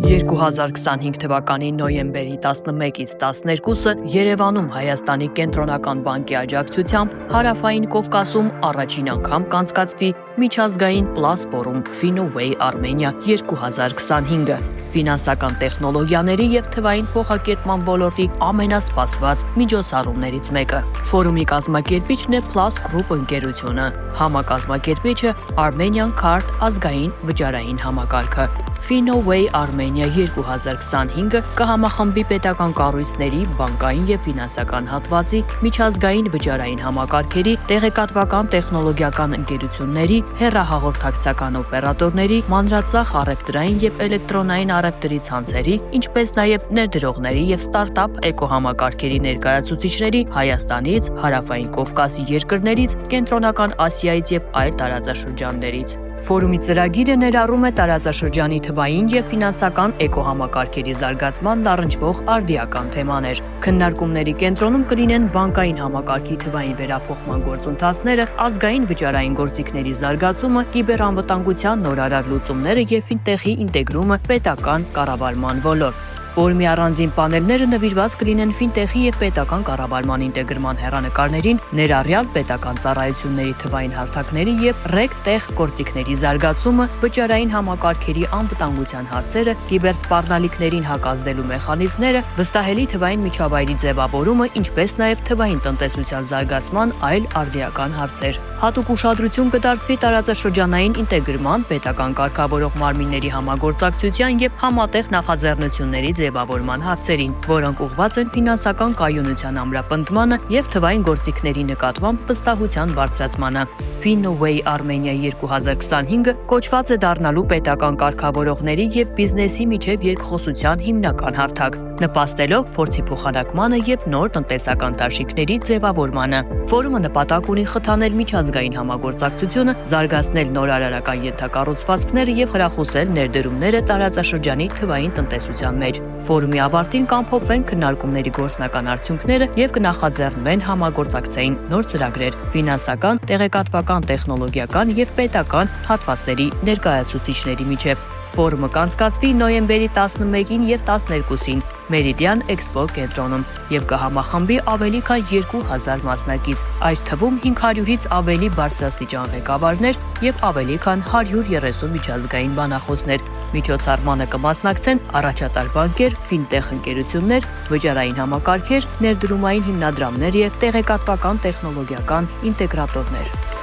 2025 թվականի նոյեմբերի 11-ից 12-ը Երևանում Հայաստանի կենտրոնական բանկի աջակցությամբ Հարավային Կովկասում առաջին անգամ կանցկացվի միջազգային Plus Forum FinnoWay Armenia 2025-ը։ Ֆինանսական տեխնոլոգիաների և թվային փոխակերպման ոլորտի ամենասպասված միջոցառումներից մեկը։ Ֆորումի կազմակերպիչն է Plus Group ընկերությունը, համակազմակերպիչը Armenian Card ազգային վճարային համակարգը։ FinnoWay Armenia 2025-ը կհամախմբի պետական կառույցների, բանկային և ֆինանսական հատվածի, միջազգային վճարային համակարգերի, տեղեկատվական տեխնոլոգիական ընկերությունների, հեռահաղորդակցական օպերատորների, մանրածախ առևտրային և էլեկտրոնային առևտրի ցանցերի, ինչպես նաև ներդրողների և ստարտափ էկոհամակարգերի ներկայացուցիչների Հայաստանից, Հարավային Կովկասի երկրներից, Կենտրոնական Ասիայից և այլ տարածաշրջաններից։ Ֆորումի ծրագիրը ներառում է տարածաշրջանի թվային և ֆինանսական էկոհամակարգերի զարգացմանն առնչվող արդիական թեմաներ։ Քննարկումների կենտրոնում կլինեն բանկային համակարգի թվային վերափոխման գործընթացները, ազգային վճարային գործիքների զարգացումը, կիբերանվտանգության նորարար լուծումները և ֆինտեխի ինտեգրումը պետական կառավարման ոլորտ։ Ֆորումի առանձին պանելները նվիրված կլինեն ֆինտեխի և պետական կառավարման ինտեգրման հեռանկարներին, ներառյալ պետական ծառայությունների թվային հարթակների և RegTech գործիքների զարգացումը, վճարային համակարգերի անվտանգության հարցերը, կիբերսպառնալիքներին հակազդելու մեխանիզմները, վստահելի թվային միջավայրի ձևավորումը, ինչպես նաև թվային տնտեսության զարգացման այլ արդիական հարցեր։ Հատուկ ուշադրություն կդարձվի տարածաշրջանային ինտեգրման, պետական կարգավորող մարմինների համագործակցության և համատեղ նախաձեռնությունների ձևավորման հարցերին, որոնք ուղղված են ֆինանսական կայունության ամրապնդմանը և թվային գործիքների նկատմամբ վստահության բարձրացմանը։ FinnoWay Armenia 2025-ը կոչված է դառնալու պետական կարգավորողների և բիզնեսի միջև երկխոսության հիմնական հարթակ, նպաստելով փորձի փոխանակմանը և նոր տնտեսական դաշինքների ձևավորմանը։ Ֆորումը նպատակ ունի խթանել միջազգային համագործակցությունը, զարգացնել նորարարական ենթակառուցվածքները և խրախուսել ներդրումները տարածաշրջանի թվային տնտեսության մեջ։ Ֆորումի ավարտին կամփոփվեն քննարկումների գործնական արդյունքները և կնախաձեռնվեն համագործակցային նոր ծրագրեր ֆինանսական, տեղեկատվական, տեխնոլոգիական և պետական հատվածների ներկայացուցիչների միջև։ Ֆորումը կանցկացվի նոյեմբերի 11-ին և 12-ին Meridian Expo կենտրոնում և կհամախմբի ավելի քան 2000 մասնակից, այդ թվում 500-ից ավելի բարձրաստիճան ղեկավարներ և ավելի քան 130 միջազգային բանախոսներ։ Միջոցառմանը կմասնակցեն առաջատար բանկեր, ֆինտեխ ընկերություններ, վճարային համակարգեր, ներդրումային հիմնադրամներ և տեղեկատվական տեխնոլոգիական ինտեգրատորներ։